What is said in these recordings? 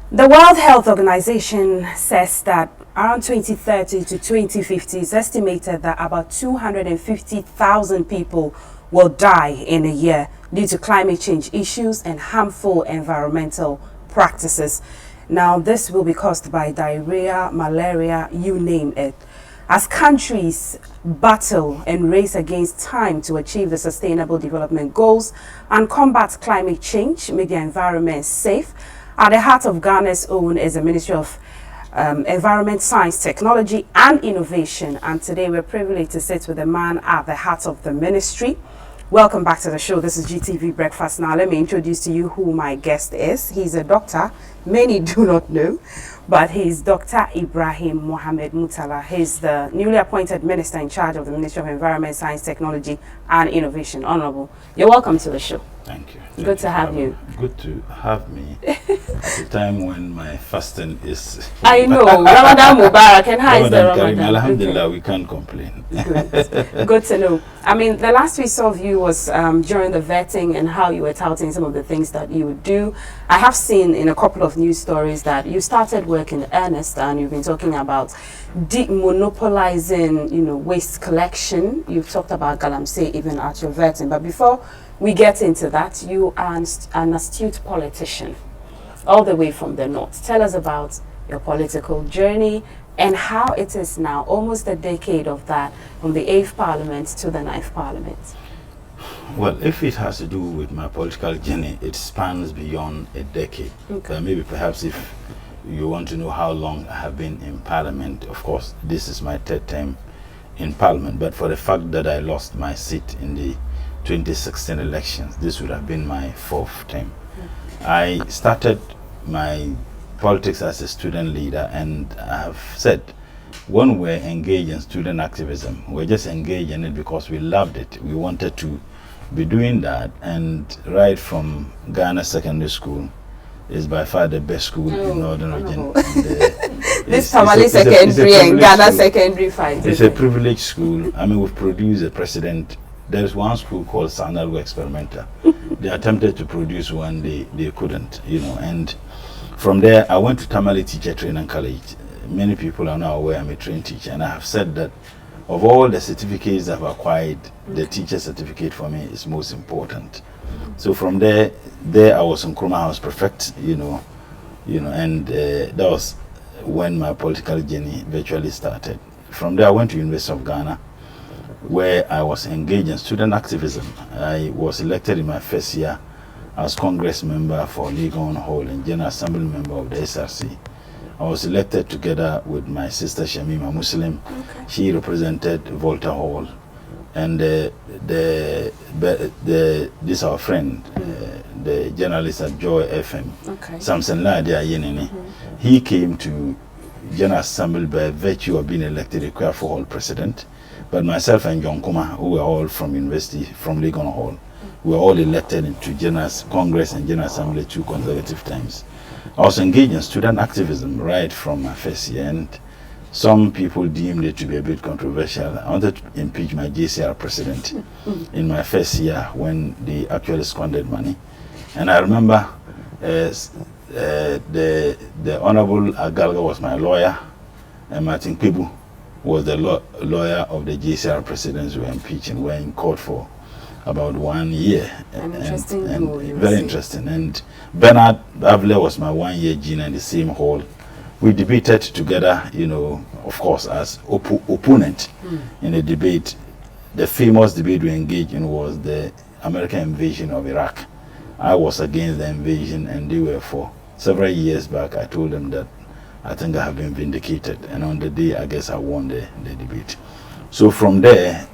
The World Health Organization says that around 2030 to 2050, it's estimated that about 250,000 people will die in a year due to climate change issues and harmful environmental practices. Now, this will be caused by diarrhea, malaria, you name it. As countries battle and race against time to achieve the Sustainable Development Goals and combat climate change, make the environment safe, at the heart of Ghana's own is the Ministry of Environment, Science, Technology and Innovation. And today we're privileged to sit with the man at the heart of the ministry. Welcome back to the show. This is GTV Breakfast. Now let me introduce to you who my guest is. He's a doctor. Many do not know, but he's Dr. Ibrahim Mohammed Murtala. He's the newly appointed minister in charge of the Ministry of Environment, Science, Technology and Innovation. Honorable, you're welcome to the show. Thank you. Good to have you. Good to have me at a time when my fasting is... I know. Ramadan Mubarak. And how is the Ramadan? Alhamdulillah, Okay. we can't complain. Good to know. I mean, the last we saw of you was during the vetting and how you were touting some of the things that you would do. I have seen in a couple of news stories that you started work in earnest and you've been talking about demonopolizing, waste collection. You've talked about Galamsey even at your vetting. But before we get into that, you are an astute politician all the way from the north. Tell us about your political journey and how it is now, almost a decade of that, from the 8th Parliament to the 9th Parliament. Well, if it has to do with my political journey, it spans beyond a decade. Okay. Maybe perhaps if you want to know how long I have been in Parliament, of course, this is my 3rd term in Parliament. But for the fact that I lost my seat in the 2016 elections, this would have been my 4th term. I started my politics as a student leader, and I have said when we're engaged in student activism, we're just engaged in it because we loved it. We wanted to be doing that, and right from Ghana Secondary School is by far the best school in Northern region. This Tamale Secondary and Ghana Secondary fight. It's a privileged school. I mean, we've produced a president. There's one school called Sanalgo Experimental. They attempted to produce one, they couldn't, and from there I went to Tamale Teacher Training College. Many people are now aware I'm a trained teacher, and I have said that of all the certificates I've acquired, the teacher certificate for me is most important. So from there I was in Nkrumah House Prefect, and that was when my political journey virtually started. From there I went to University of Ghana, where I was engaged in student activism. I was elected in my 1st year as Congress member for Legon Hall and General Assembly member of the SRC. I was elected together with my sister Shamima Muslim. Okay. She represented Volta Hall, and this our friend, the journalist at Joy FM, Samson Ladia Yenini. He came to General Assembly by virtue of being elected a Kwafu Hall president. But myself and John Kuma, who were all from university, from Legon Hall, we were all elected into Congress and General Assembly 2 consecutive times. I was engaged in student activism right from my 1st year, and some people deemed it to be a bit controversial. I wanted to impeach my JCR president in my 1st year when they actually squandered money. And I remember the Honorable Agalga was my lawyer, and Martin Pibu was the lawyer of the JCR presidents who were impeached, and were in court for about 1 year. And very interesting. And Bernard Bavle was my 1-year gene in the same hall. We debated together, of course, as opponent in a debate. The famous debate we engaged in was the American invasion of Iraq. I was against the invasion and they were for. Several years back, I told them that I think I have been vindicated, and on the day I guess I won the debate. So from there,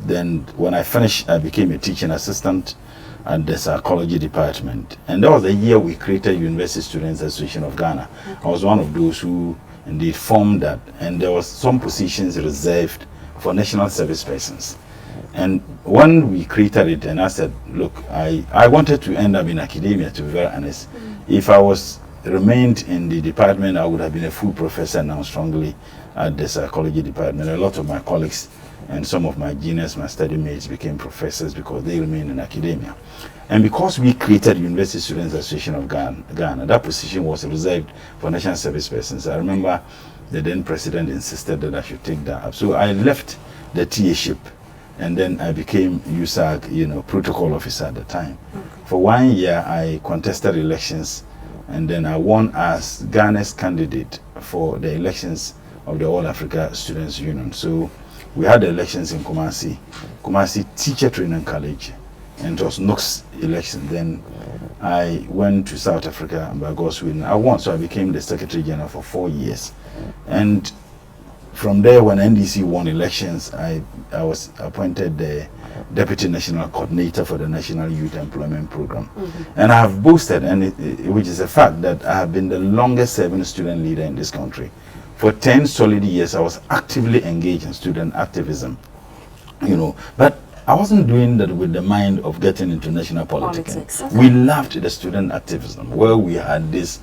then when I finished, I became a teaching assistant at the psychology department, and that was the year we created University Students Association of Ghana. I was one of those who indeed formed that, and there was some positions reserved for national service persons. And when we created it, and I said, look, I wanted to end up in academia, to be very honest. If I was remained in the department, I would have been a full professor now strongly at the psychology department. A lot of my colleagues and some of my juniors, my study mates, became professors because they remained in academia. And because we created University Students Association of Ghana, that position was reserved for national service persons. I remember the then president insisted that I should take that up. So I left the TA-ship, and then I became USAG, protocol officer at the time. Okay. For 1 year, I contested elections, and then I won as Ghana's candidate for the elections of the All Africa Students Union. So we had the elections in Kumasi Teacher Training College, and it was Knox election. Then I went to South Africa, and by God's will, I won. So I became the Secretary General for 4 years. And from there, when NDC won elections, I was appointed the Deputy National Coordinator for the National Youth Employment Program. And I have boasted, which is a fact, that I have been the longest serving student leader in this country. For 10 solid years, I was actively engaged in student activism, but I wasn't doing that with the mind of getting into national politics. Okay. We loved the student activism, where we had this,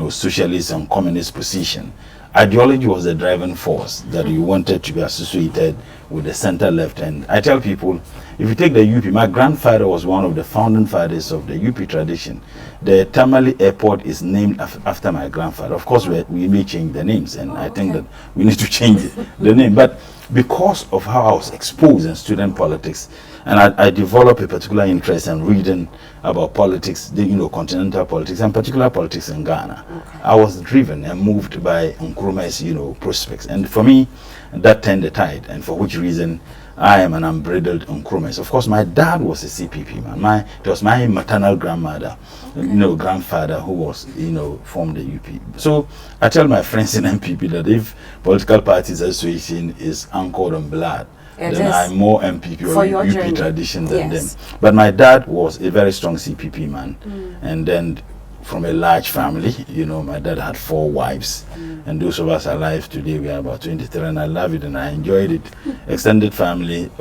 socialist and communist position. Ideology was the driving force that we wanted to be associated with the center left. And I tell people, if you take the UP, my grandfather was one of the founding fathers of the UP tradition. The Tamale Airport is named after my grandfather. Of course, we may change the names, and I think that we need to change the name. But because of how I was exposed in student politics, and I developed a particular interest in reading about politics, continental politics, and particular politics in Ghana. Okay. I was driven and moved by Nkrumah's, prospects. And for me, that turned the tide, and for which reason I am an unbridled Nkrumah. Of course, my dad was a CPP man. It was my maternal grandmother, okay. Grandfather who was, formed the UP. So I tell my friends in MPP that if political parties association is anchored on blood, then I'm more MPP or UP journey. Tradition than them. But my dad was a very strong CPP man, and then from a large family, my dad had 4 wives, and those of us alive today, we are about 23, and I love it and I enjoyed it. Extended family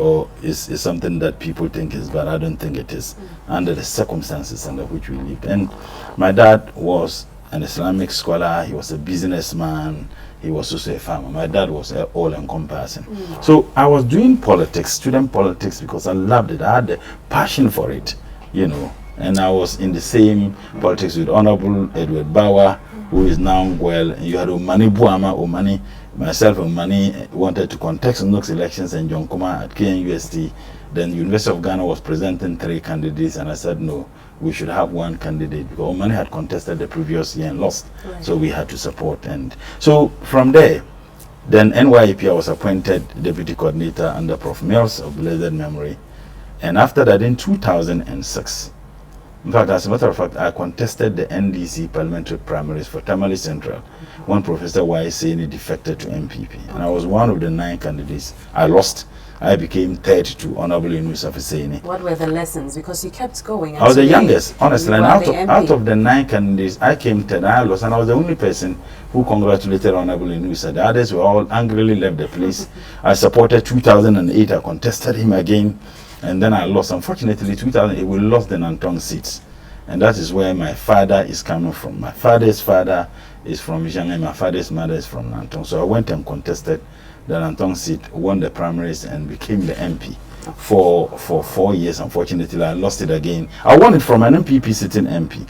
is something that people think is, but I don't think it is, under the circumstances under which we live. And my dad was an Islamic scholar, he was a businessman, he was also a farmer. My dad was all-encompassing. So I was doing politics, student politics, because I loved it. I had the passion for it, and I was in the same politics with Honorable Edward Bauer, who is now well. You had Omani Buama, myself and Omani wanted to contest in those elections, and John Kuma at KNUST. Then University of Ghana was presenting 3 candidates, and I said, no, we should have 1 candidate, because Omani had contested the previous year and lost. Right. So we had to support. And so from there, then NYEP, I was appointed Deputy Coordinator under Prof. Mills of blessed memory. And after that, in 2006, in fact, as a matter of fact, I contested the NDC parliamentary primaries for Tamale Central when Professor Y. Seni defected to MPP. And I was one of the 9 candidates. I lost. I became 3rd to Honorable Inusa Husseini. What were the lessons? Because you kept going. I was the youngest, honestly. And out of the 9 candidates, I came 10th. I lost, and I was the only person who congratulated Honorable Inusa. The others were all angrily left the place. I supported 2008. I contested him again, and then I lost. Unfortunately, 2008, we lost the Nantong seats. And that is where my father is coming from. My father's father is from Jangai. My father's mother is from Nantong. So I went and contested the Nantong seat, won the primaries, and became the MP for 4 years. Unfortunately, I lost it again. I won it from an MPP sitting MP.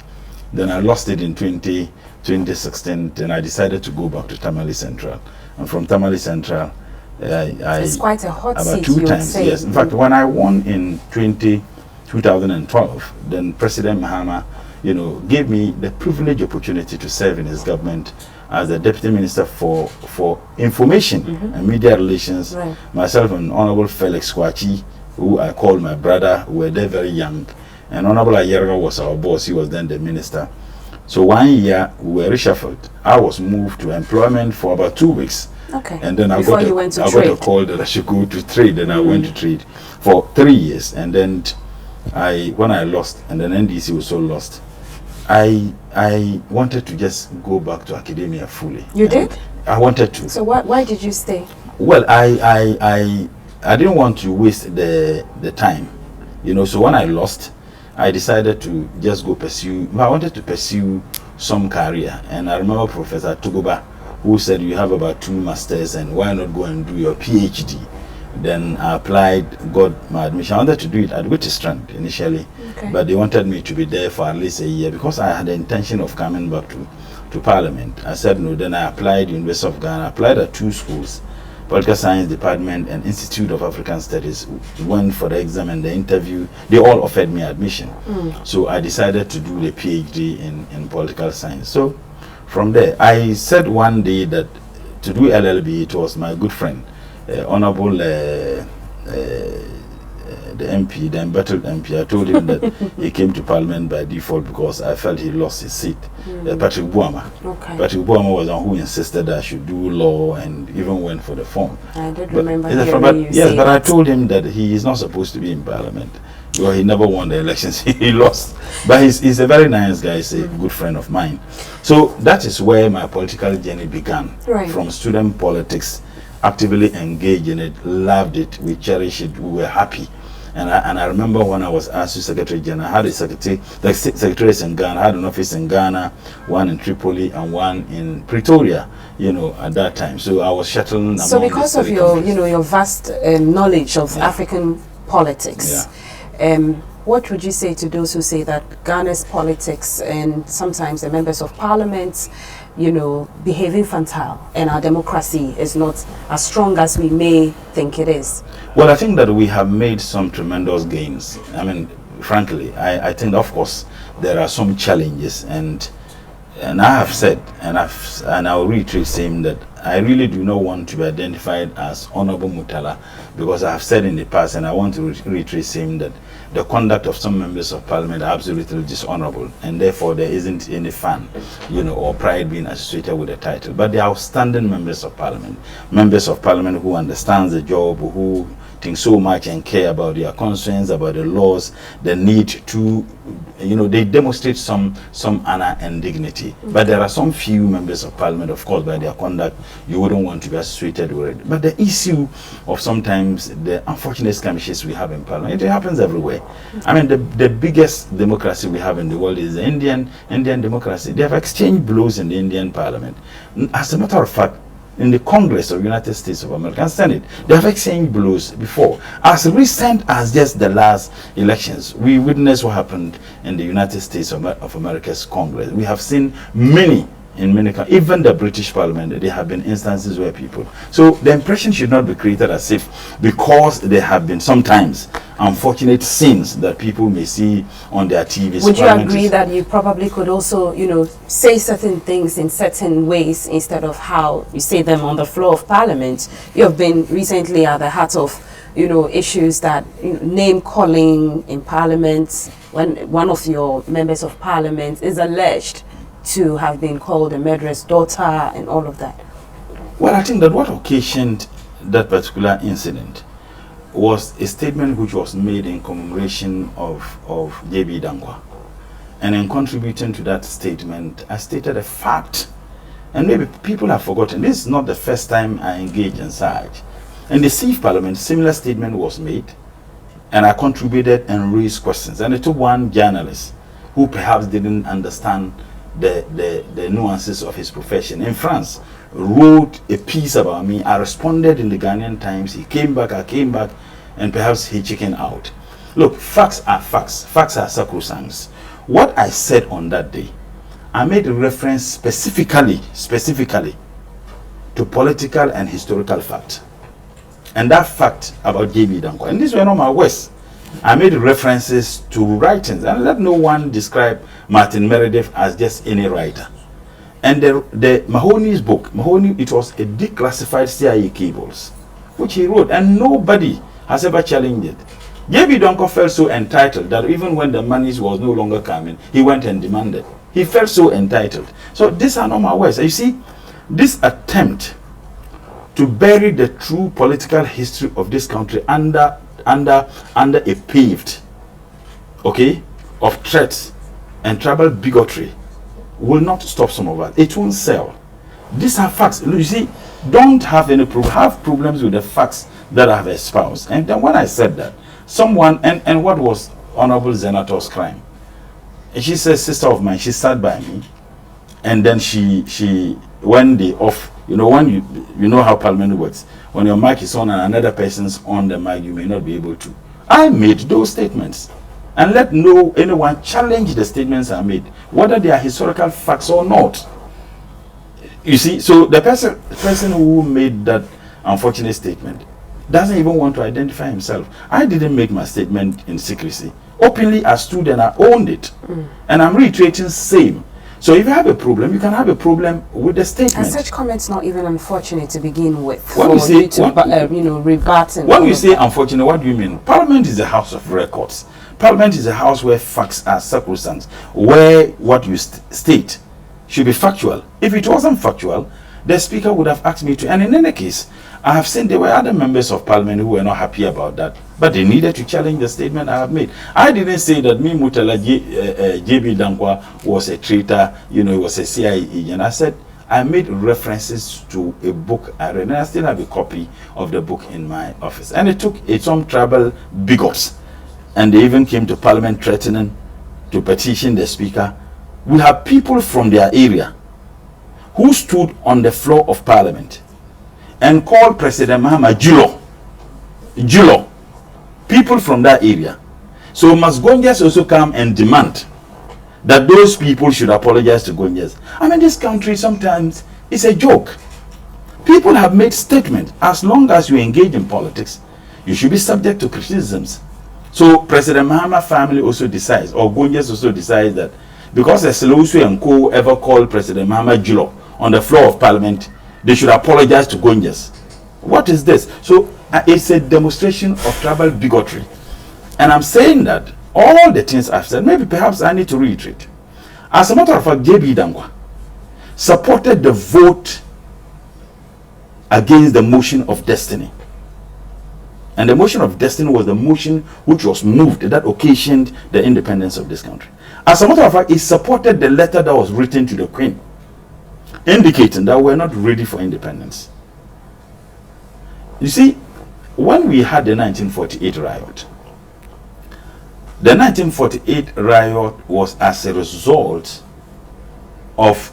Then I lost it in 2016. Then I decided to go back to Tamale Central. And from Tamale Central, it's quite a hot about seat, 2 times. Yes. In fact, when I won in 2012, then President Mahama, gave me the privileged opportunity to serve in his government as the Deputy Minister for Information and Media Relations. Right. Myself and Honorable Felix Kwachi, who I call my brother, were there very young. And Honorable Ayerga was our boss. He was then the minister. So 1 year, we were reshuffled. I was moved to employment for about 2 weeks. Okay. And then I got a call that I should go to trade. And I went to trade for 3 years. And then when I lost, and then NDC also lost, I wanted to just go back to academia fully. You did? I wanted to. So why did you stay? Well, I didn't want to waste the time, So when I lost, I decided to just go pursue. I wanted to pursue some career, and I remember Professor Tugoba, who said you have about 2 masters, and why not go and do your PhD? Then I applied, got my admission. I wanted to do it at Witwatersrand initially, but they wanted me to be there for at least a year because I had the intention of coming back to Parliament. I said no. Then I applied University of Ghana. I applied at 2 schools, Political Science Department and Institute of African Studies. Went for the exam and the interview. They all offered me admission. So I decided to do the PhD in Political Science. So from there, I said one day that to do LLB, it was my good friend, Honorable the MP, the embattled MP. I told him that he came to Parliament by default because I felt he lost his seat. Patrick Buama. Patrick Buama was the one who insisted that I should do law and even went for the form. I did remember hearing you say but I told him that he is not supposed to be in Parliament. Well, he never won the elections. He lost. But he's a very nice guy. He's a good friend of mine. So that is where my political journey began. From student politics, actively engaged in it, loved it, we cherished it, we were happy. And I remember when I was asked to Secretary General, I had a secretaries in Ghana, I had an office in Ghana, one in Tripoli and one in Pretoria, at that time. So I was shuttling. So because of your vast knowledge of African politics, what would you say to those who say that Ghana's politics and sometimes the members of parliament, behave infantile and our democracy is not as strong as we may think it is? Well, I think that we have made some tremendous gains. I mean, frankly, I think, of course, there are some challenges, and I have said, and I'll reiterate saying that I really do not want to be identified as Honorable Murtala, because I have said in the past, and I want to reiterate saying that the conduct of some members of Parliament are absolutely dishonorable, and therefore there isn't any fun, or pride being associated with the title. But they are outstanding members of Parliament who understand the job, who think so much and care about their concerns, about the laws, the need to, they demonstrate some honor and dignity. But there are some few members of Parliament, of course, by their conduct, you wouldn't want to be associated with it. But the issue of sometimes the unfortunate skirmishes we have in Parliament, it happens everywhere. I mean, the biggest democracy we have in the world is the Indian democracy. They have exchanged blows in the Indian Parliament. As a matter of fact, in the Congress of United States of America and Senate, they have exchanged blows before. As recent as just the last elections, we witnessed what happened in the United States of America's Congress. We have seen many even the British Parliament, there have been instances where people. So the impression should not be created as if because there have been sometimes unfortunate scenes that people may see on their TVs. Would you agree that you probably could also, say certain things in certain ways instead of how you say them on the floor of Parliament? You have been recently at the heart of, issues that name calling in Parliament when one of your members of Parliament is alleged to have been called a murderous daughter and all of that. Well, I think that what occasioned that particular incident was a statement which was made in commemoration of J.B. Dankwa. And in contributing to that statement, I stated a fact. And maybe people have forgotten. This is not the first time I engage in such. In the CIF Parliament, similar statement was made, and I contributed and raised questions. And it took one journalist who perhaps didn't understand the nuances of his profession in France, wrote a piece about me. I responded in the Ghanaian Times. He came back, I came back, and perhaps he chickened out. Look, facts are facts. Facts are sacrosanct. What I said on that day, I made a reference specifically to political and historical fact. And that fact about J.B. Dankwa, and these were not my words. I made references to writings, and let no one describe Martin Meredith as just any writer. And the Mahoney's book, it was a declassified CIA cables, which he wrote, and nobody has ever challenged it. J.B. Dankwa felt so entitled that even when the money was no longer coming, he went and demanded. He felt so entitled. So these are not my words. You see, this attempt to bury the true political history of this country under a paved, of threats and tribal bigotry will not stop some of us. It won't sell. These are facts. You see, don't have any have problems with the facts that I have espoused. And then when I said that, someone, and what was Honorable Zenator's crime? And she says, sister of mine, she sat by me, and then she when the off You know, when you know how Parliament works. When your mic is on and another person's on the mic, you may not be able to. I made those statements. And let no anyone challenge the statements I made, whether they are historical facts or not. You see, so the person who made that unfortunate statement doesn't even want to identify himself. I didn't make my statement in secrecy. Openly, I stood and I owned it. And I'm reiterating same. So if you have a problem, you can have a problem with the statement. And such comments not even unfortunate to begin with. When you say, rebutting. When you say unfortunate, what do you mean? Parliament is a house of records. Parliament is a house where facts are sacrosanct, where what you state should be factual. If it wasn't factual, the speaker would have asked me to. And in any case, I have seen there were other members of parliament who were not happy about that, but they needed to challenge the statement I have made. I didn't say that me, Murtala JB Dankwa, was a traitor, he was a CIA agent. I said I made references to a book I read, and I still have a copy of the book in my office. And it took some trouble, bigots, and they even came to parliament threatening to petition the speaker. We have people from their area who stood on the floor of parliament and called President Mohammed Julo. People from that area. So must Gonjas also come and demand that those people should apologize to Gonjas? I mean, this country sometimes is a joke. People have made statements. As long as you engage in politics, you should be subject to criticisms. So President Mohammed family also decides, or Gonjas also decides that because Eselosu and Co ever called President Mohammed Julo on the floor of parliament, they should apologize to Gonjas. What is this? So it's a demonstration of tribal bigotry. And I'm saying that all the things I've said, maybe perhaps I need to reiterate. As a matter of fact, JB Dankwa supported the vote against the motion of destiny. And the motion of destiny was the motion which was moved that occasioned the independence of this country. As a matter of fact, he supported the letter that was written to the Queen, indicating that we're not ready for independence. You see, when we had the 1948 riot, the 1948 riot was as a result of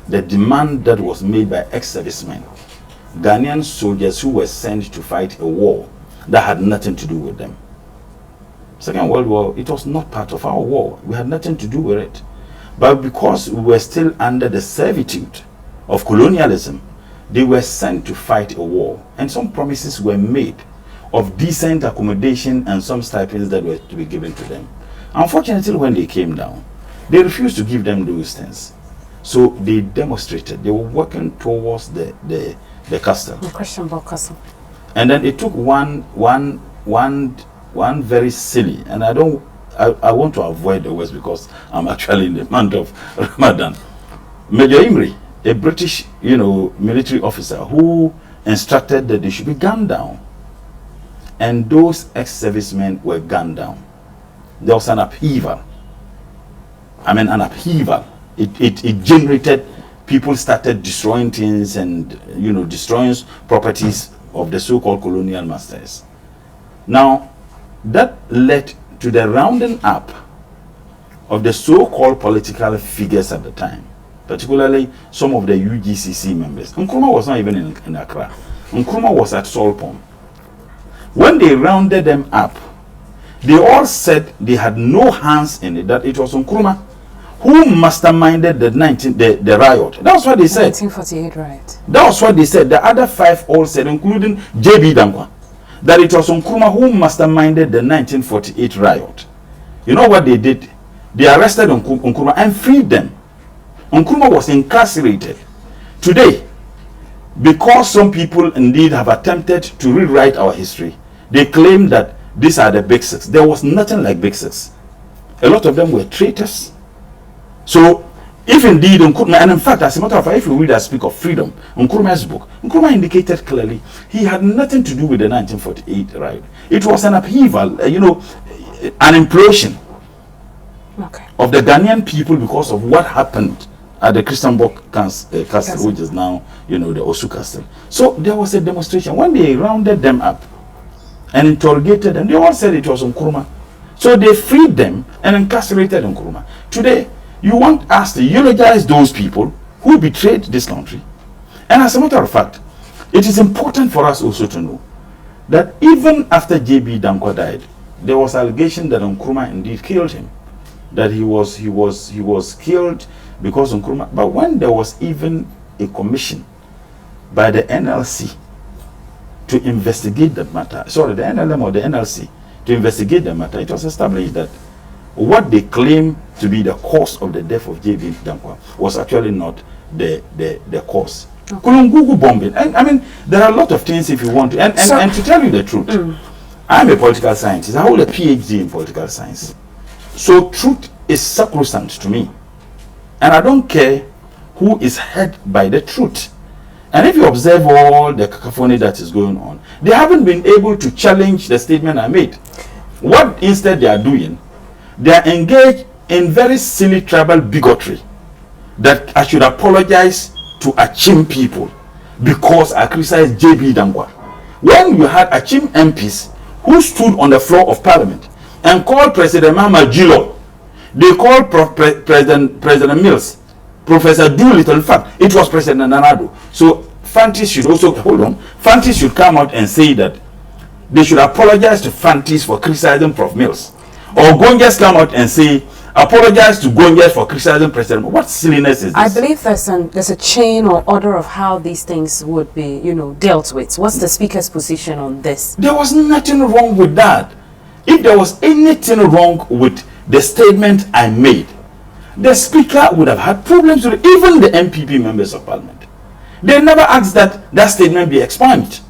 the demand that was made by ex-servicemen, Ghanaian soldiers who were sent to fight a war that had nothing to do with them. Second World War, it was not part of our war. We had nothing to do with it. But because we were still under the servitude of colonialism, they were sent to fight a war. And some promises were made of decent accommodation and some stipends that were to be given to them. Unfortunately, when they came down, they refused to give them those things. So they demonstrated. They were working towards the castle. The question about castle. And then it took one very silly, and I want to avoid the words because I'm actually in the month of Ramadan. Major Imri, a British, military officer who instructed that they should be gunned down. And those ex-servicemen were gunned down. There was an upheaval. An upheaval. It generated, people started destroying things and, destroying properties of the so-called colonial masters. Now, that led to the rounding up of the so-called political figures at the time, particularly some of the UGCC members. Nkrumah was not even in Accra. Nkrumah was at Solpom. When they rounded them up, they all said they had no hands in it, that it was Nkrumah who masterminded the riot. That's what they said. 1948 riot. That was what they said. The other five all said, including JB Dankwa, that it was Nkrumah who masterminded the 1948 riot. You know what they did? They arrested Nkrumah and freed them. Nkrumah was incarcerated. Today, because some people indeed have attempted to rewrite our history, they claim that these are the Big Six. There was nothing like Big Six. A lot of them were traitors. So, if indeed Nkrumah, and in fact, as a matter of fact, if you read I Speak of Freedom, Nkrumah's book, Nkrumah indicated clearly he had nothing to do with the 1948 riot. It was an upheaval, an implosion of the Ghanaian people because of what happened at the Christianborg Castle, which is now, the Osu Castle. So there was a demonstration. When they rounded them up and interrogated them, they all said it was Nkrumah. So they freed them and incarcerated Nkrumah. Today, you want us to eulogize those people who betrayed this country, And as a matter of fact, it is important for us also to know that even after J.B. Dankwa died, there was allegation that Nkrumah indeed killed him, that he was killed because Nkrumah. But when there was even a commission by the NLC to investigate that matter, sorry, the NLM or the NLC to investigate the matter, it was established that what they claim to be the cause of the death of J.B. Dankwa was actually not the cause. Kulungugu bombing. And I mean, there are a lot of things if you want to. And to tell you the truth, I'm a political scientist. I hold a PhD in political science. So truth is sacrosanct to me. And I don't care who is hurt by the truth. And if you observe all the cacophony that is going on, they haven't been able to challenge the statement I made. What instead they are doing, they are engaged in very silly tribal bigotry that I should apologize to Achim people because I criticized J.B. Dankwa. When you had Achim MPs who stood on the floor of parliament and called President Mahama Jilo, they called President Mills, Professor Doolittle. In fact, it was President Nanado. So Fantis should also, hold on, Fantis should come out and say that they should apologize to Fantis for criticizing Prof. Mills. Or Gonjas come out and say, apologize to Gonjas for criticizing President. What silliness is this? I believe there's a chain or order of how these things would be, dealt with. What's the Speaker's position on this? There was nothing wrong with that. If there was anything wrong with the statement I made, the Speaker would have had problems with it. Even the MPP members of Parliament. They never asked that that statement be expunged.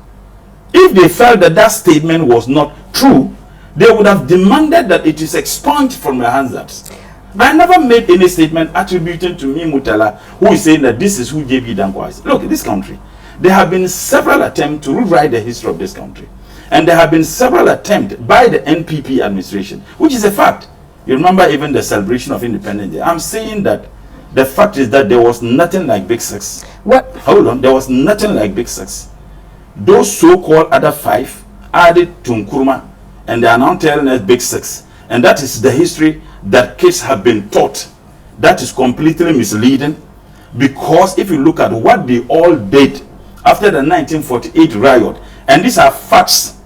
If they felt that that statement was not true, they would have demanded that it is expunged from the Hansards. I never made any statement attributing to me, Murtala, who is saying that this is who J.B. Dankwa is. Look, in this country, there have been several attempts to rewrite the history of this country. And there have been several attempts by the NPP administration, which is a fact. You remember even the celebration of Independence Day. I'm saying that the fact is that there was nothing like Big Six. What? Hold on, there was nothing like Big Six. Those so-called other five added to Nkrumah, and they are now telling us Big Six. And that is the history that kids have been taught. That is completely misleading, because if you look at what they all did after the 1948 riot, and these are facts,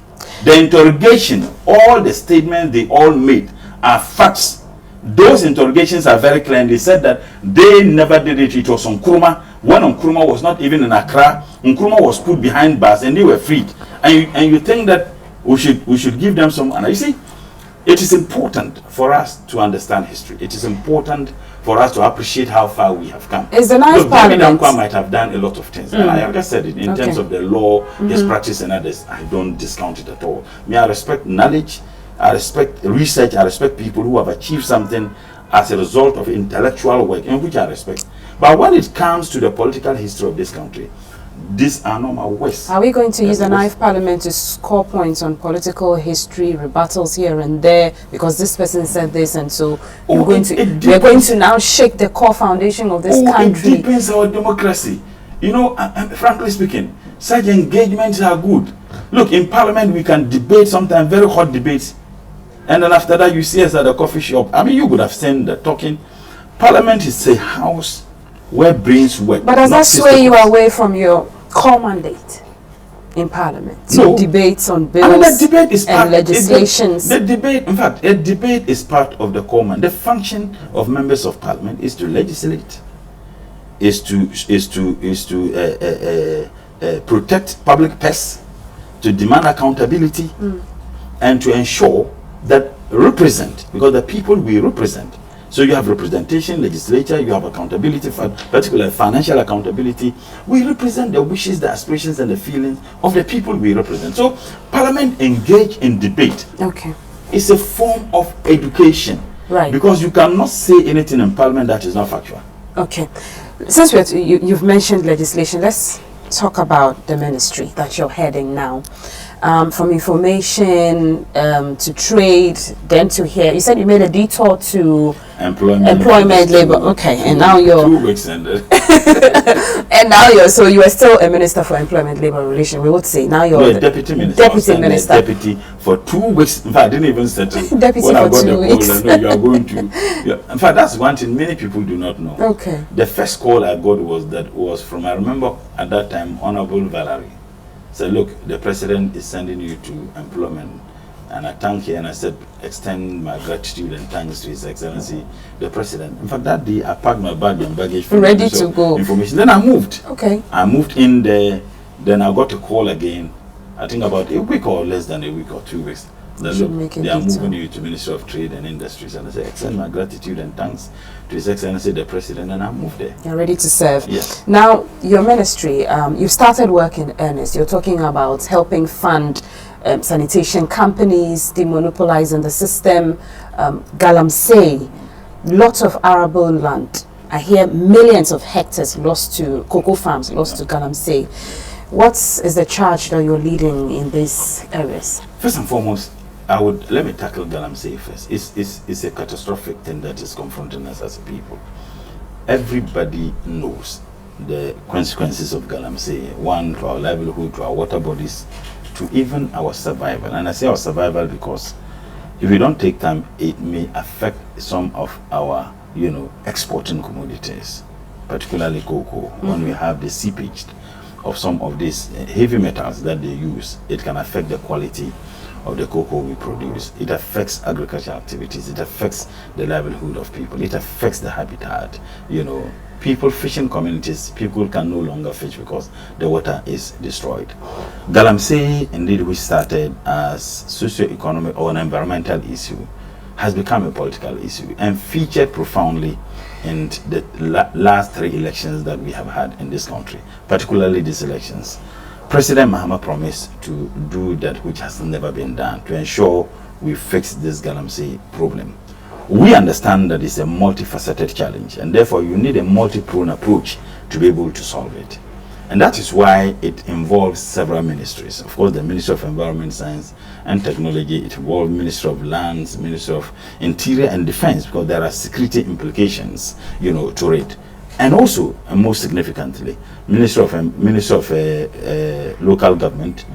the interrogation, all the statements they all made are facts. Those interrogations are very clear, and they said that they never did it. It was Nkrumah. When Nkrumah was not even in Accra, Nkrumah was put behind bars and they were freed. And you think that we should give them some honor. You see, it is important for us to understand history. It is important for us to appreciate how far we have come. Is the nice Parliament? J.B. Dankwa might have done a lot of things, and I just said it in terms of the law, his practice, and others. I don't discount it at all. I respect knowledge, I respect research, I respect people who have achieved something as a result of intellectual work, in which I respect. But when it comes to the political history of this country, these are not my worst. Are we going to use the ninth Parliament to score points on political history, rebuttals here and there, because this person said this, and so we're going to now shake the core foundation of this country? It depends on our democracy. Frankly speaking, such engagements are good. Look, in Parliament we can debate, sometimes very hot debates, and then after that you see us at the coffee shop. I mean, you would have seen the talking. Parliament is a house where brains work. But does that sway you away from your core mandate in Parliament? No. Debates on bills and legislations. The debate, in fact, a debate is part of the core mandate. The function of members of Parliament is to legislate, is to protect public purse, to demand accountability, and to ensure that because the people we represent. So you have representation, legislature, you have accountability, particularly financial accountability. We represent the wishes, the aspirations, and the feelings of the people we represent. So Parliament engage in debate. Okay. It's a form of education. Right. Because you cannot say anything in Parliament that is not factual. Okay. Since you've mentioned legislation, let's talk about the ministry that you're heading now. from information to trade, then to here. You said you made a detour to employment labor. Okay, and now you're 2 weeks ended. and now so you are still a minister for employment labor relations. We would say now you're a deputy minister. Deputy minister. Deputy for 2 weeks. In fact, I didn't even settle. Deputy when for I got 2 the weeks. call, I know you are going to. In fact, that's one thing many people do not know. Okay. The first call I got was from, I remember at that time, Honorable Valerie. Said, look, the president is sending you to employment. And I thank you, and I said, extend my gratitude and thanks to His Excellency, the President. In fact, that day, I packed my bag and baggage. Ready to go. Information. Then I moved. Okay. I moved in there. Then I got a call again, I think about a week or less than a week or 2 weeks. Then look, they are moving you to Ministry of Trade and Industries. And I said, extend my gratitude and thanks to His Excellency, the President, and I moved there. You're ready to serve. Yes. Now, your ministry, you've started work in earnest. You're talking about helping fund sanitation companies, demonopolizing the system, Galamsey, lots of arable land. I hear millions of hectares lost to cocoa farms, lost to Galamsey. What is the charge that you're leading in these areas? First and foremost, let me tackle Galamsey first. It's a catastrophic thing that is confronting us as a people. Everybody knows the consequences of Galamsey, one, to our livelihood, to our water bodies, to even our survival. And I say our survival because if we don't take time, it may affect some of our, exporting commodities, particularly cocoa. When we have the seepage of some of these heavy metals that they use, it can affect the quality of the cocoa we produce. It affects agricultural activities. It affects the livelihood of people. It affects the habitat. People, fishing communities, people can no longer fish because the water is destroyed. Galamsey, indeed, which started as socio-economic or an environmental issue, has become a political issue and featured profoundly in the last 3 elections that we have had in this country, particularly these elections. President Mohammed promised to do that which has never been done, to ensure we fix this Galamsey problem. We understand that it's a multifaceted challenge, and therefore you need a multi-pronged approach to be able to solve it. And that is why it involves several ministries. Of course, the Ministry of Environment, Science and Technology, it involves Ministry of Lands, Ministry of Interior and Defense, because there are security implications, to it. And also, and most significantly, Ministry of Local Government,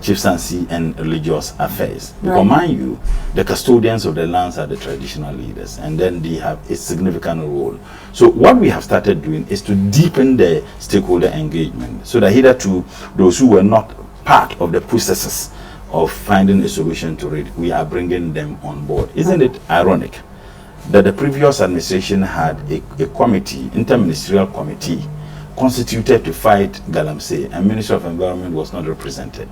chieftaincy and religious affairs. Because mind you, the custodians of the lands are the traditional leaders, and then they have a significant role. So what we have started doing is to deepen the stakeholder engagement, so that hitherto those who were not part of the processes of finding a solution to it, we are bringing them on board. Isn't it ironic that the previous administration had a committee, interministerial committee, constituted to fight Galamsey, and Ministry of Environment was not represented?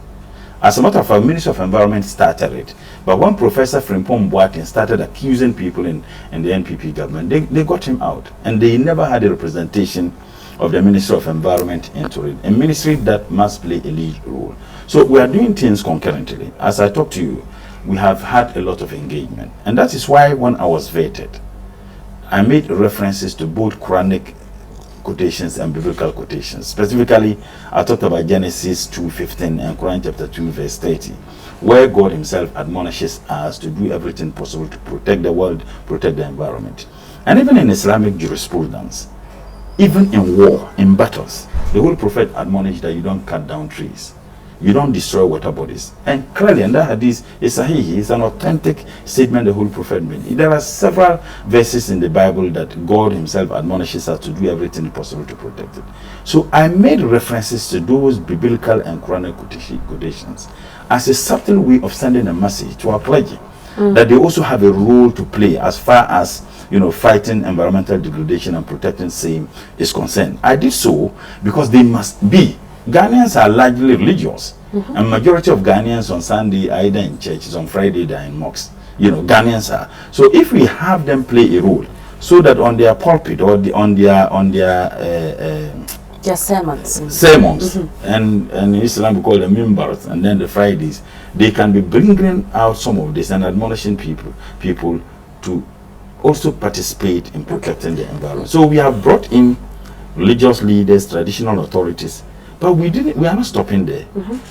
As a matter of fact, Ministry of Environment started it, but when Professor Frimpong Boateng started accusing people in the NPP government, they got him out, and they never had a representation of the Ministry of Environment into it, a ministry that must play a lead role. So we are doing things concurrently. As I talk to you, we have had a lot of engagement, and that is why when I was vetted, I made references to both Quranic quotations and biblical quotations. Specifically, I talked about Genesis 2:15 and Quran chapter 2 verse 30, where God Himself admonishes us to do everything possible to protect the world, protect the environment. And even in Islamic jurisprudence, even in war, in battles, the Holy Prophet admonished that you don't cut down trees, you don't destroy water bodies. And clearly, and that hadith is sahih, it's an authentic statement the Holy Prophet made. There are several verses in the Bible that God Himself admonishes us to do everything possible to protect it. So I made references to those biblical and Quranic quotations as a subtle way of sending a message to our clergy, that they also have a role to play as far as fighting environmental degradation and protecting same is concerned. I did so because they must be. Ghanaians are largely religious, and majority of Ghanaians on Sunday are either in churches, on Friday they're in mosques. Ghanaians are. So if we have them play a role, so that on their pulpit or on their sermons, and in Islam we call them mimbars, and then the Fridays, they can be bringing out some of this and admonishing people to also participate in protecting the environment. So we have brought in religious leaders, traditional authorities, But we are not stopping there.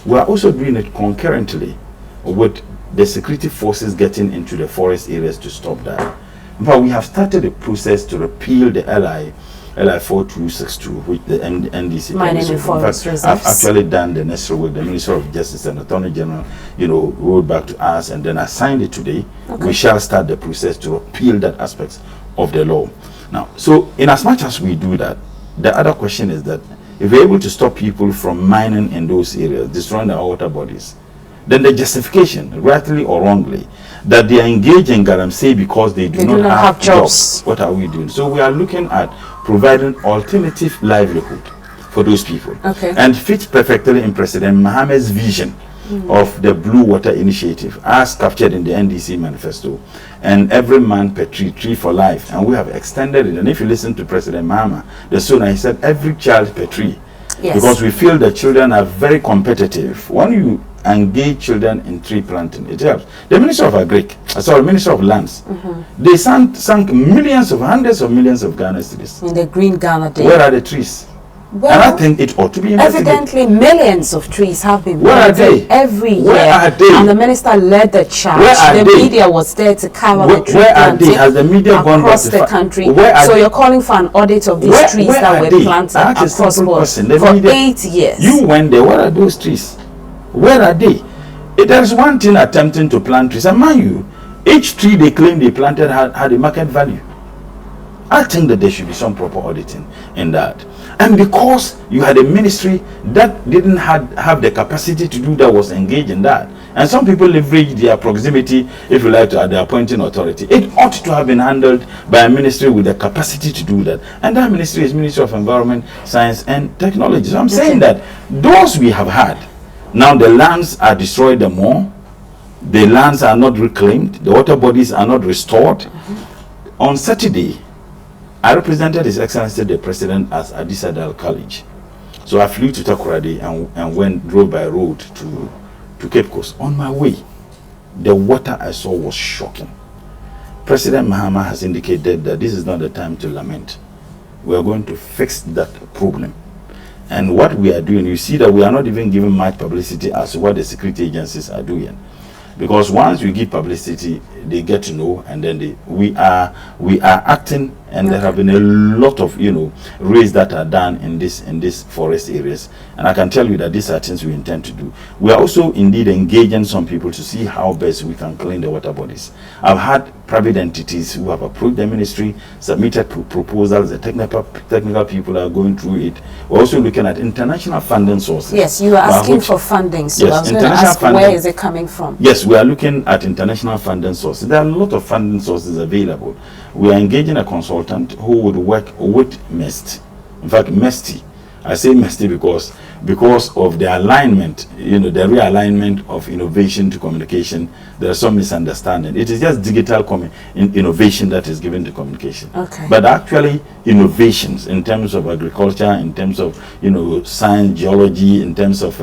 We are also doing it concurrently with the security forces getting into the forest areas to stop that. But we have started a process to repeal the LI 4262, which the NDC. Mining and Forest Reserves. I've actually done the necessary work. The Minister of Justice and Attorney General, wrote back to us, and then I signed it today. Okay. We shall start the process to repeal that aspect of the law. Now, so in as much as we do that, the other question is that if we're able to stop people from mining in those areas, destroying our water bodies, then the justification, rightly or wrongly, that they are engaged in galamsey because they do not have jobs. What are we doing? So we are looking at providing alternative livelihood for those people. Okay. And fits perfectly in President Mohammed's vision of the Blue Water Initiative, as captured in the NDC manifesto, and every man per tree, tree for life. And we have extended it. And if you listen to President Mahama, the sooner he said every child per tree. Yes. Because we feel that children are very competitive. When you engage children in tree planting, it helps. The Minister of Minister of Lands, they sunk millions of, hundreds of millions of Ghana cedis in the Green Ghana Day. Where are the trees? Well, and I think it ought to be investigated. Evidently, millions of trees have been planted every year. Where are they? And the minister led the charge. Where are the they? Media was there to cover the tree where are planting they? Has the media across gone the country. So you're calling for an audit of these trees that were planted across board for 8 years. You went there. Where are those trees? Where are they? There is one thing attempting to plant trees. And mind you, each tree they claim they planted had a market value. I think that there should be some proper auditing in that. And because you had a ministry that didn't have the capacity to do that, was engaged in that, and some people leverage their proximity, if you like, to the appointing authority, it ought to have been handled by a ministry with the capacity to do that. And that ministry is Ministry of Environment, Science and Technology. So I'm saying that those we have had, now the lands are destroyed the more, the lands are not reclaimed, the water bodies are not restored. On Saturday, I represented His Excellency the President as Adisadal College. So I flew to Takoradi and drove by road to Cape Coast. On my way, the water I saw was shocking. President Mahama has indicated that this is not the time to lament. We are going to fix that problem. And what we are doing, you see that we are not even giving much publicity as to what the security agencies are doing. Because once we give publicity, they get to know, and then we are acting, and there have been a lot of raids that are done in this forest areas, and I can tell you that these are things we intend to do. We are also indeed engaging some people to see how best we can clean the water bodies. I've had private entities who have approached the ministry, submitted proposals. The technical people are going through it. We're also looking at international funding sources. Yes, you are asking for funding, so yes, I was going to ask funding. Where is it coming from? Yes, we are looking at international funding sources. There are a lot of funding sources available. We are engaging a consultant who would work with MEST. In fact, MEST. I say MEST because of the alignment, the realignment of innovation to communication. There is some misunderstanding. It is just digital innovation that is given to communication. Okay. But actually, innovations in terms of agriculture, in terms of science, geology, in terms of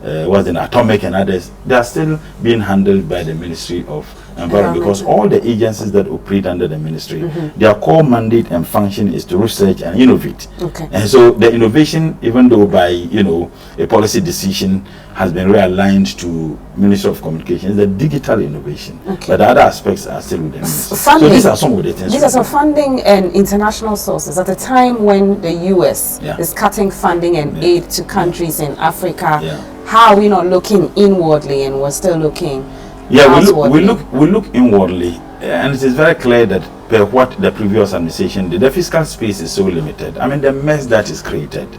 atomic and others, they are still being handled by the Ministry of Environment, because all the agencies that operate under the ministry, their core mandate and function is to research and innovate. Okay. And so the innovation, even though by a policy decision has been realigned to Ministry of Communications, the digital innovation. Okay. But the other aspects are still with the ministry. Funding. So these are some of the things. These are some funding and international sources. At a time when the US is cutting funding and aid to countries in Africa, how are we not looking inwardly, and we're still looking? Yeah, we look inwardly, and it is very clear that per what the previous administration did, the fiscal space is so limited. I mean, the mess that is created,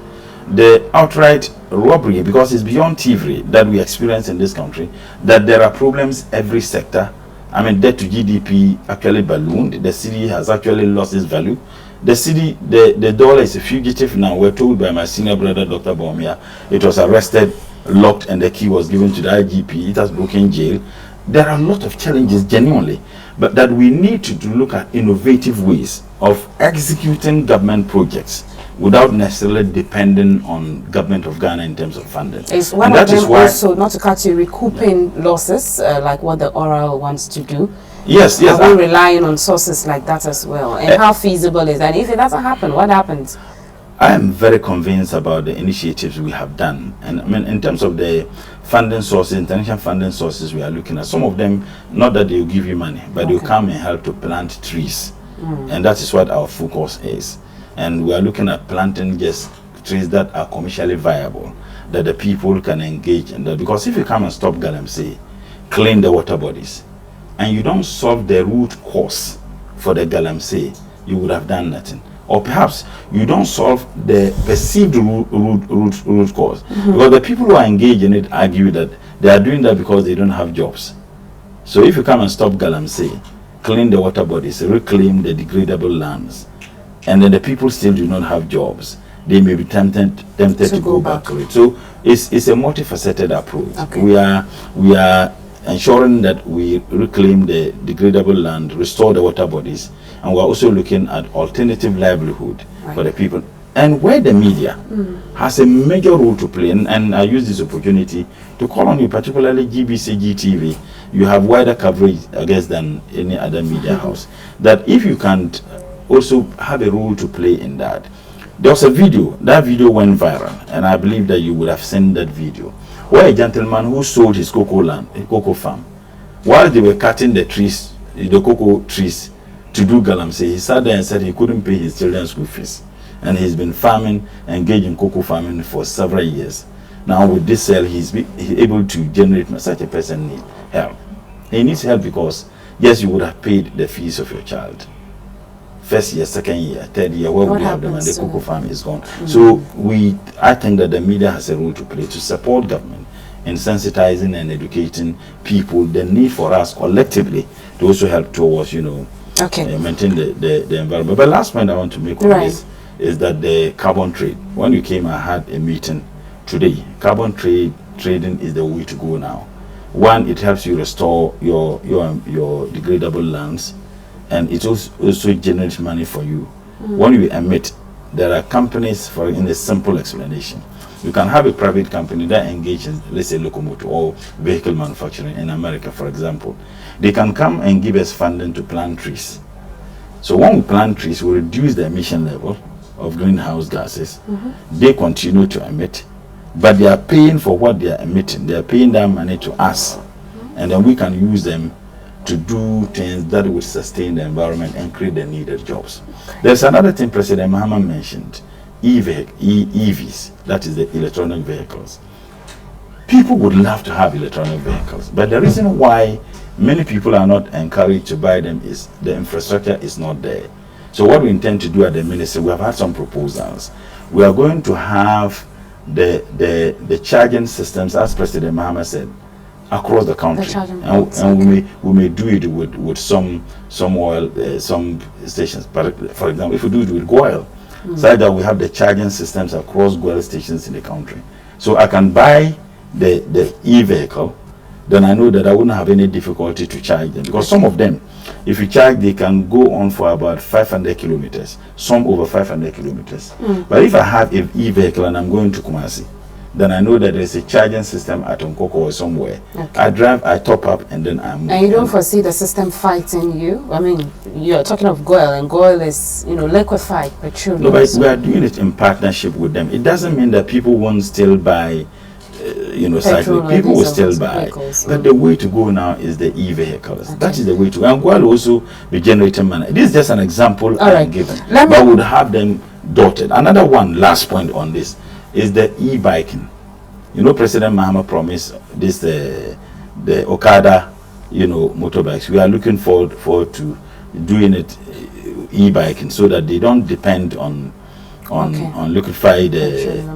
the outright robbery, because it's beyond thievery that we experience in this country, that there are problems every sector. I mean, debt to GDP actually ballooned. The city has actually lost its value. The city, the dollar is a fugitive now. We're told by my senior brother, Dr. Baumia, it was arrested, locked, and the key was given to the IGP. It has broken jail. There are a lot of challenges, genuinely, but that we need to look at innovative ways of executing government projects without necessarily depending on government of Ghana in terms of funding. Is one of them also, not to cut you, recouping losses, like what the oral wants to do? Yes, yes. Are we relying on sources like that as well? And how feasible is that? If it doesn't happen, what happens? I am very convinced about the initiatives we have done. And I mean, in terms of the funding sources, international funding sources we are looking at, some of them, not that they will give you money, but they will come and help to plant trees. And that is what our focus is. And we are looking at planting just trees that are commercially viable, that the people can engage in that. Because if you come and stop galamsey, clean the water bodies, and you don't solve the root cause for the galamsey, you would have done nothing. Or perhaps you don't solve the perceived root cause. Because the people who are engaged in it argue that they are doing that because they don't have jobs. So if you come and stop galamsey, clean the water bodies, reclaim the degradable lands, and then the people still do not have jobs, they may be tempted to go back to it. So it's a multifaceted approach. Okay. We are ensuring that we reclaim the degradable land, restore the water bodies, and we're also looking at alternative livelihood for the people. And where the media has a major role to play, and I use this opportunity to call on you, particularly GBC, GTV, you have wider coverage, I guess, than any other media house, that if you can also have a role to play in that. There was a video, that video went viral, and I believe that you would have seen that video, where a gentleman who sold his cocoa farm, while they were cutting the trees, the cocoa trees, to do galamsey, he sat there and said he couldn't pay his children's school fees. And he's been farming, engaged in cocoa farming for several years. Now with this sale, he's able to generate. Such a person needs help. He needs help because, yes, you would have paid the fees of your child. First year, second year, third year, where would you have them? And the cocoa farm is gone. So I think that the media has a role to play to support government in sensitizing and educating people, the need for us collectively to also help towards, maintain the environment. But last point I want to make on this is that the carbon trade. When you came, I had a meeting today. Carbon trading is the way to go now. One, it helps you restore your degradable lands, and it also generates money for you. When you emit, there are companies, in a simple explanation, you can have a private company that engages, let's say, locomotive or vehicle manufacturing in America, for example. They can come and give us funding to plant trees. So when we plant trees, we reduce the emission level of greenhouse gases. They continue to emit, but they are paying for what they are emitting. They are paying that money to us, and then we can use them to do things that will sustain the environment and create the needed jobs. There's another thing President Mohammed mentioned, EVs, that is the electronic vehicles. People would love to have electronic vehicles, but the reason why many people are not encouraged to buy them is the infrastructure is not there. So what we intend to do at the ministry, we have had some proposals. We are going to have the charging systems, as President Mohammed said, across the country, and we may do it with some oil, some stations. But for example, if we do it with oil, so that we have the charging systems across oil stations in the country, so I can buy the e-vehicle, then I know that I wouldn't have any difficulty to charge them, because some of them, if you charge, they can go on for about 500 kilometers, some over 500 kilometers. But if I have an e-vehicle and I'm going to Kumasi, then I know that there's a charging system at Nkoko or somewhere. I drive, I top up, and then I'm... And you don't foresee the system fighting you? I mean, you're talking of oil, and oil is, liquefied petroleum. No, but we are doing it in partnership with them. It doesn't mean that people won't still buy, cycling. People will still buy. Vehicles, but the way to go now is the e-vehicles. That is the way to go. And oil will also be generating money. This is just an example I'm giving. But we would have them dotted. Another one, last point on this, is the e-biking. President Mohammed promised this, the Okada, motorbikes. We are looking forward to doing it e-biking, so that they don't depend on liquefied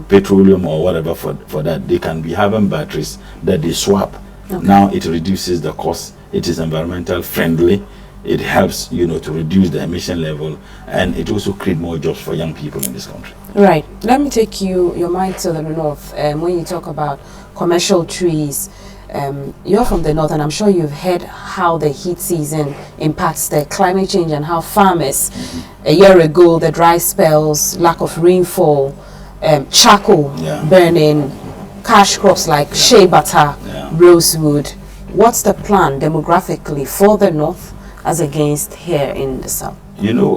petroleum or whatever for that. They can be having batteries that they swap. Now it reduces the cost. It is environmental friendly. It helps, to reduce the emission level, and it also creates more jobs for young people in this country. Right. Let me take your mind to the north. When you talk about commercial trees, you're from the north, and I'm sure you've heard how the heat season impacts the climate change, and how farmers, a year ago, the dry spells, lack of rainfall, charcoal burning, cash crops like shea butter, rosewood. What's the plan demographically for the north as against here in the south?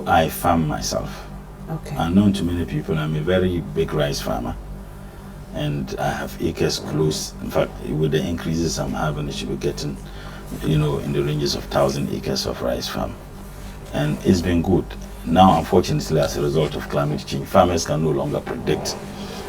I farm myself. Okay. Unknown to many people, I'm a very big rice farmer. And I have acres close. In fact, with the increases I'm having, it should be getting, in the ranges of 1,000 acres of rice farm. And it's been good. Now, unfortunately, as a result of climate change, farmers can no longer predict,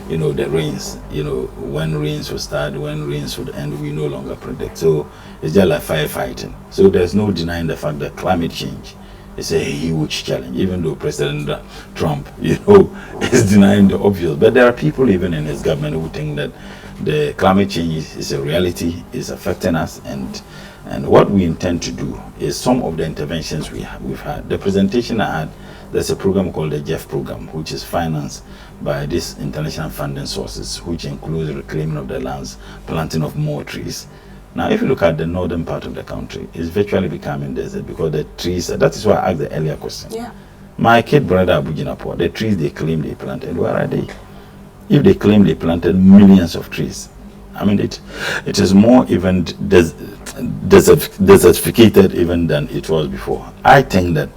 the rains, when rains will start, when rains would end, we no longer predict. So it's just like firefighting. So there's no denying the fact that climate change is a huge challenge, even though President Trump, is denying the obvious. But there are people even in his government who think that the climate change is a reality, is affecting us, and what we intend to do is some of the interventions we've had. The presentation I had, there's a program called the JEF program, which is financed by these international funding sources, which includes reclaiming of the lands, planting of more trees. Now, if you look at the northern part of the country, it's virtually becoming desert because the trees, that is why I asked the earlier question. Yeah. My kid brother Abujinapo, the trees they claim they planted, where are they? If they claim they planted millions of trees, I mean, it is more even desertificated even than it was before. I think that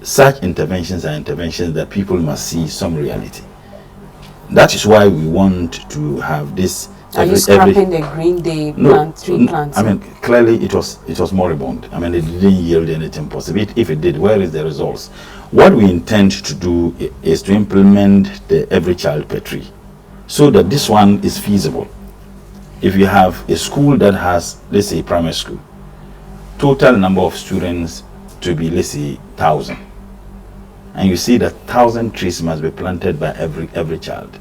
such interventions are interventions that people must see some reality. That is why we want to have this. Are you scrapping the Green Day tree planting? I mean, clearly it was moribund. I mean, it didn't yield anything positive. If it did, where is the results? What we intend to do is to implement the every child per tree, so that this one is feasible. If you have a school that has, let's say, primary school, total number of students to be, let's say, 1,000, and you see that 1,000 trees must be planted by every child.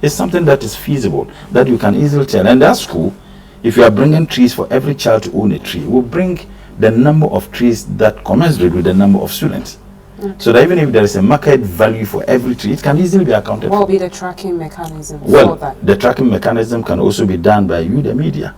It's something that is feasible, that you can easily tell. And that school, if you are bringing trees for every child to own a tree, will bring the number of trees that commensurate with the number of students. Okay. So that even if there is a market value for every tree, it can easily be accounted for. What will be the tracking mechanism for that? The tracking mechanism can also be done by you, the media.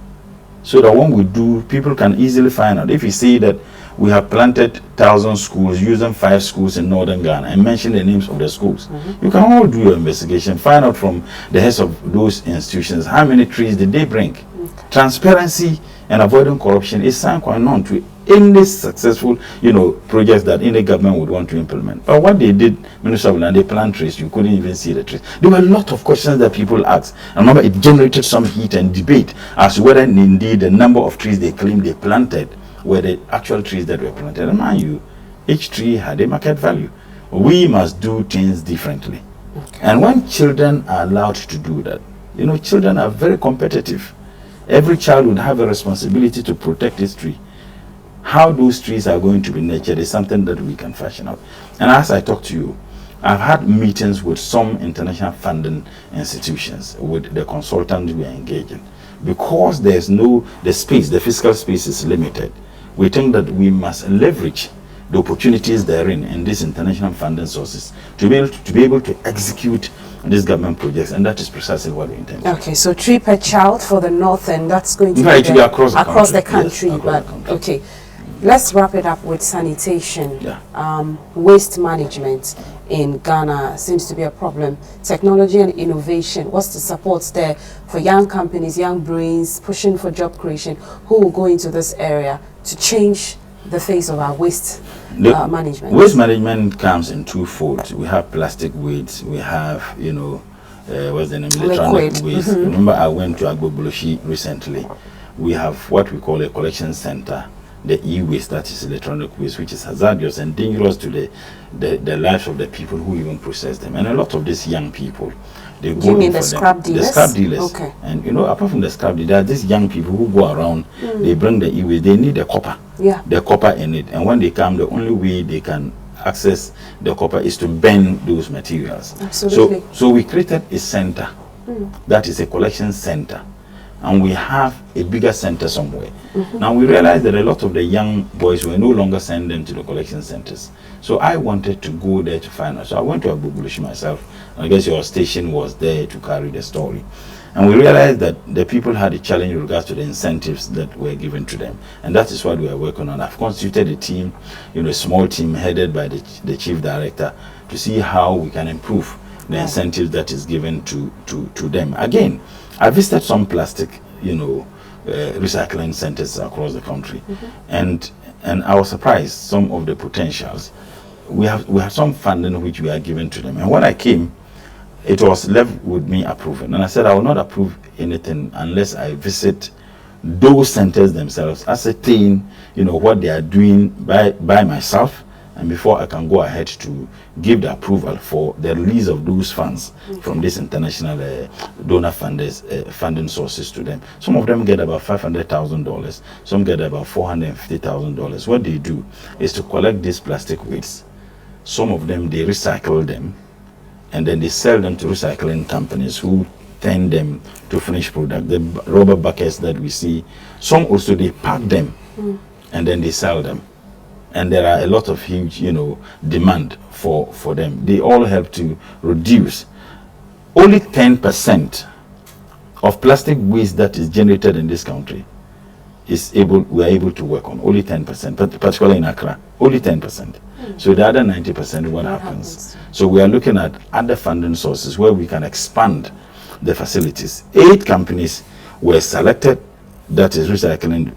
So that when we do, people can easily find out. If you see that we have planted 1,000 schools using 5 schools in northern Ghana and mention the names of the schools, you can all do your investigation, find out from the heads of those institutions how many trees did they bring. Okay. Transparency and avoiding corruption is sine qua non to any successful, projects that any government would want to implement. But what they did, Minister of Land, they plant trees, you couldn't even see the trees. There were a lot of questions that people asked. I remember it generated some heat and debate as to whether indeed the number of trees they claimed they planted were the actual trees that were planted. And mind you, each tree had a market value. We must do things differently. Okay. And when children are allowed to do that, children are very competitive. Every child would have a responsibility to protect his tree. How those trees are going to be nurtured is something that we can fashion out. And as I talk to you, I've had meetings with some international funding institutions, with the consultants we are engaging. Because there's the physical space is limited. We think that we must leverage the opportunities therein in these international funding sources to be able to execute these government projects, and that is precisely what we intend. Okay, so tree per child for the north, and that's going to be across the country. Yes, across the country. Okay, let's wrap it up with sanitation. Yeah. Waste management in Ghana seems to be a problem. Technology and innovation, what's the support there for young companies, young brains pushing for job creation who will go into this area to change the face of our waste management? Waste management comes in twofold. We have plastic waste, we have, what's the name? Electronic waste. Remember, I went to Agboboloshi recently. We have what we call a collection center, the e-waste, that is electronic waste, which is hazardous and dangerous to the lives of the people who even process them. And a lot of these young people, they go. You mean the scrap dealers? The scrap dealers. Okay. And apart from the scrap dealers, there are these young people who go around, they bring the e-waste, they need the copper. Yeah. The copper in it. And when they come, the only way they can access the copper is to burn those materials. Absolutely. So we created a center that is a collection center. And we have a bigger center somewhere. Now we realized that a lot of the young boys were no longer sent them to the collection centers. So I wanted to go there to find out. So I went to Agboboloshi myself. I guess your station was there to carry the story. And we realized that the people had a challenge in regards to the incentives that were given to them. And that is what we are working on. I've constituted a team, a small team headed by the chief director to see how we can improve the incentives that is given to them. Again, I visited some plastic, recycling centers across the country, and I was surprised some of the potentials. we have some funding which we are giving to them. And when I came, it was left with me approving. And I said I will not approve anything unless I visit those centers themselves, ascertain, what they are doing by myself, and before I can go ahead to give the approval for the release of those funds from these international donor funding sources to them. Some of them get about $500,000, some get about $450,000. What they do is to collect these plastic wastes. Some of them, they recycle them, and then they sell them to recycling companies who turn them to finished product. The rubber buckets that we see, some also they pack them and then they sell them. And there are a lot of huge, demand for them. They all help to reduce. Only 10% of plastic waste that is generated in this country we are able to work on. Only 10%, particularly in Accra. Only 10%. So the other 90%, what happens? So we are looking at other funding sources where we can expand the facilities. 8 companies were selected, that is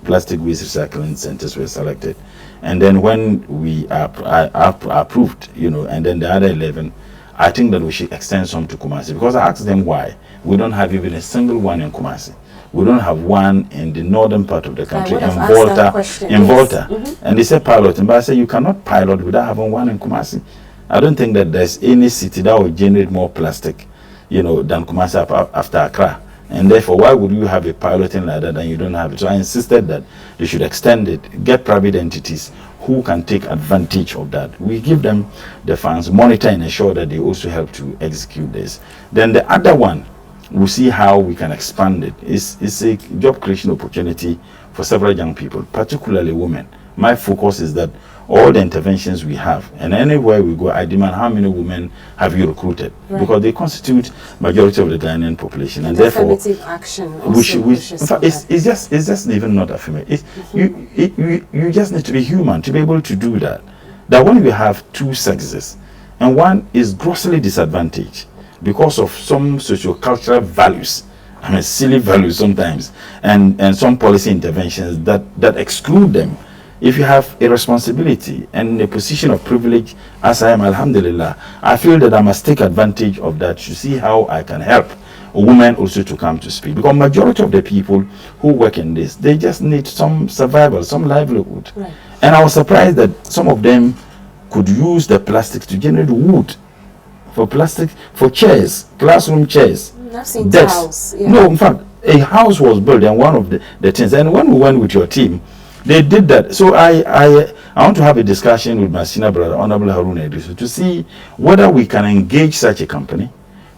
plastic waste recycling centers were selected. And then when we are approved, and then the other 11, I think that we should extend some to Kumasi, because I asked them why we don't have even a single one in Kumasi. We don't have one in the northern part of the country, in Volta. And they said piloting, but I said you cannot pilot without having one in Kumasi. I don't think that there's any city that will generate more plastic, than Kumasi after Accra. And therefore, why would you have a piloting like that and you don't have it? So I insisted that they should extend it, get private entities who can take advantage of that. We give them the funds, monitor and ensure that they also help to execute this. Then the other one, we'll see how we can expand it. It's a job creation opportunity for several young people, particularly women. My focus is that all the interventions we have, and anywhere we go, I demand how many women have you recruited, because they constitute majority of the Ghanaian population, and therefore affirmative action also in fact, it's just even not affirmative. You just need to be human to be able to do that. That when we have 2 sexes and one is grossly disadvantaged because of some socio-cultural values, silly values sometimes, and some policy interventions that exclude them. If you have a responsibility and a position of privilege, as I am, alhamdulillah, I feel that I must take advantage of that to see how I can help women also to come to speak. Because majority of the people who work in this, they just need some survival, some livelihood. Right. And I was surprised that some of them could use the plastics to generate wood for chairs, classroom chairs, desks. Yeah. No, in fact, a house was built, and one of the things, and when we went with your team, they did that. So I want to have a discussion with my senior brother, Honorable Haruna Idrisu, to see whether we can engage such a company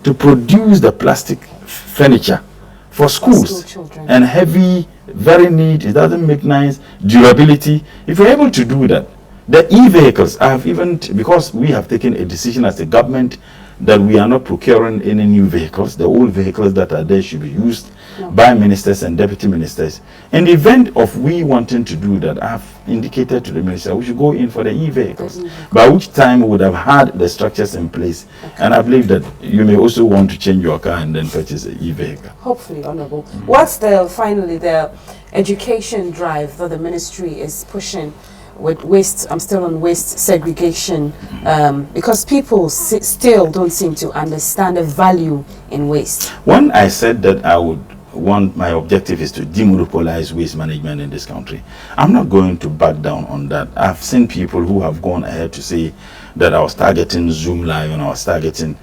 to produce the plastic furniture for schools and heavy, very neat. It doesn't make nice durability. If we're able to do that, the e-vehicles, because we have taken a decision as a government that we are not procuring any new vehicles. The old vehicles that are there should be used by ministers and deputy ministers. In the event of we wanting to do that, I have indicated to the minister we should go in for the e-vehicles, by which time we would have had the structures in place. Okay. And I believe that you may also want to change your car and then purchase an e-vehicle. Hopefully, Honorable. What's finally the education drive that the ministry is pushing with waste? I'm still on waste segregation, because people still don't seem to understand the value in waste. When I said that my objective is to demonopolize waste management in this country, I'm not going to back down on that. I've seen people who have gone ahead to say that I was targeting Zoom Lion, I was targeting.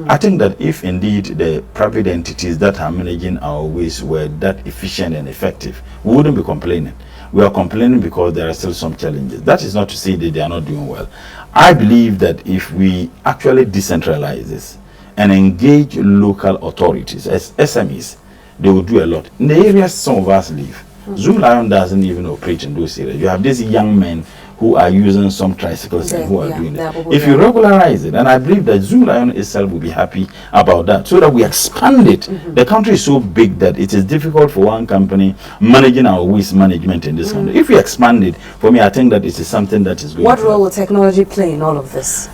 I think that if indeed the private entities that are managing our waste were that efficient and effective, we wouldn't be complaining. We are complaining because there are still some challenges. That is not to say that they are not doing well. I believe that if we actually decentralize this and engage local authorities as SMEs, they will do a lot. In the areas some of us live, Zoom Lion doesn't even operate in those areas. You have these young men who are using some tricycles and who are doing it. If you regularize it, and I believe that Zoom Lion itself will be happy about that, so that we expand it. The country is so big that it is difficult for one company managing our waste management in this country. If we expand it, for me, I think that it is something that is going What role will technology play in all of this?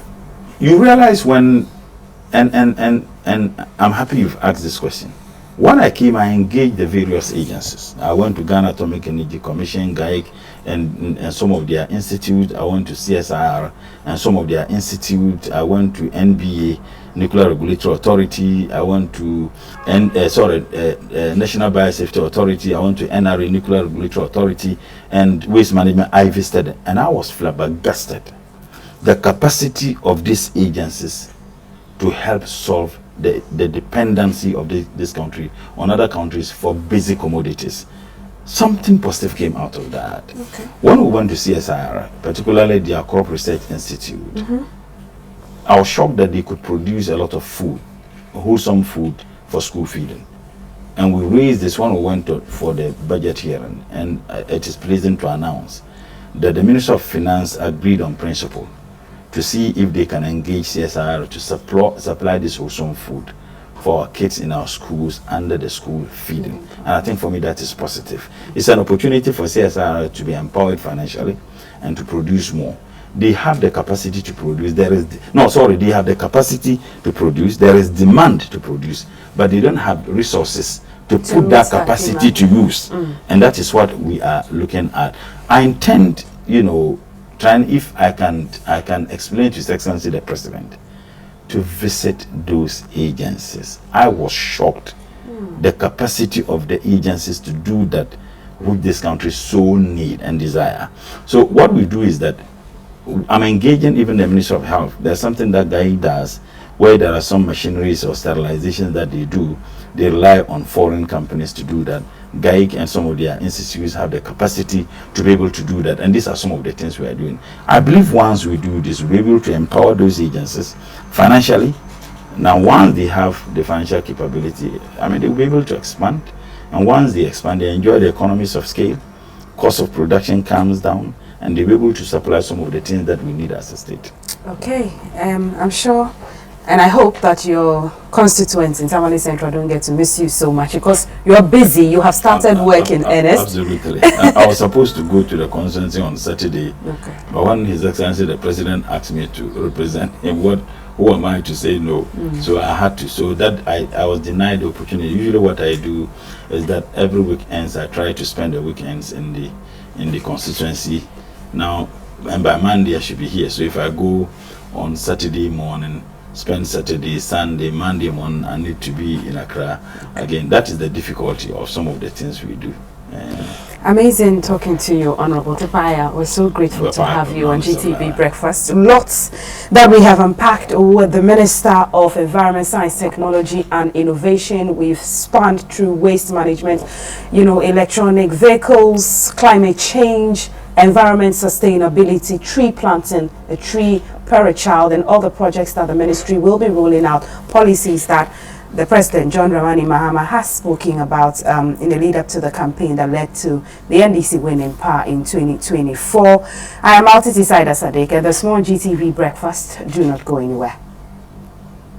You realize when, and I'm happy you've asked this question. When I came, I engaged the various agencies. I went to Ghana Atomic Energy Commission, GAIC, and some of their institutes. I went to CSIR and some of their institutes. I went to NBA, Nuclear Regulatory Authority. I went to National Biosafety Authority. I went to NRA, Nuclear Regulatory Authority, and Waste Management. I visited, and I was flabbergasted. The capacity of these agencies to help solve the dependency of this country on other countries for basic commodities. Something positive came out of that. Okay. When we went to CSIR, particularly their Crop Research Institute, I was shocked that they could produce a lot of food, wholesome food for school feeding. And we raised this when we went for the budget hearing, and it is pleasing to announce that the Minister of Finance agreed on principle to see if they can engage CSIR to supply this wholesome food for our kids in our schools under the school feeding. And I think for me that is positive. It's an opportunity for CSIR to be empowered financially and to produce more. They have the capacity to produce. They have the capacity to produce. There is demand to produce, but they don't have resources to put that capacity to use. And that is what we are looking at. I intend, trying, if I can explain to His Excellency the President, to visit those agencies. I was shocked the capacity of the agencies to do that which this country so need and desire. So what we do is that I'm engaging even the Ministry of Health. There's something that guy does where there are some machineries or sterilizations that they do. They rely on foreign companies to do that. GAIC and some of their institutes have the capacity to be able to do that, and these are some of the things we are doing. I believe once we do this, we'll be able to empower those agencies financially. Now, once they have the financial capability, they'll be able to expand, and once they expand, they enjoy the economies of scale, cost of production comes down, and they'll be able to supply some of the things that we need as a state. Okay, I'm sure. And I hope that your constituents in Tamale Central don't get to miss you so much, because you're busy. You have started work in earnest. Absolutely. I was supposed to go to the constituency on Saturday, but when His Excellency the President asked me to represent him, who am I to say no? So I had to. So that I was denied the opportunity. Usually what I do is that every weekends I try to spend the weekends in the constituency. Now, and by Monday I should be here. So if I go on Saturday morning, spend Saturday, Sunday, Monday morning, I need to be in Accra. Again, that is the difficulty of some of the things we do. Amazing talking to you, Honorable Tupaya. We're so grateful to have you on GTV Breakfast. Lots that we have unpacked with the Minister of Environment, Science, Technology and Innovation. We've spanned through waste management, electronic vehicles, climate change, environment sustainability, tree planting, a tree per a child, and other projects that the ministry will be rolling out, policies that the President, John Dramani Mahama, has spoken about in the lead up to the campaign that led to the NDC winning power in 2024. I am MALTITI Sadek, and the small GTV Breakfast. Do not go anywhere.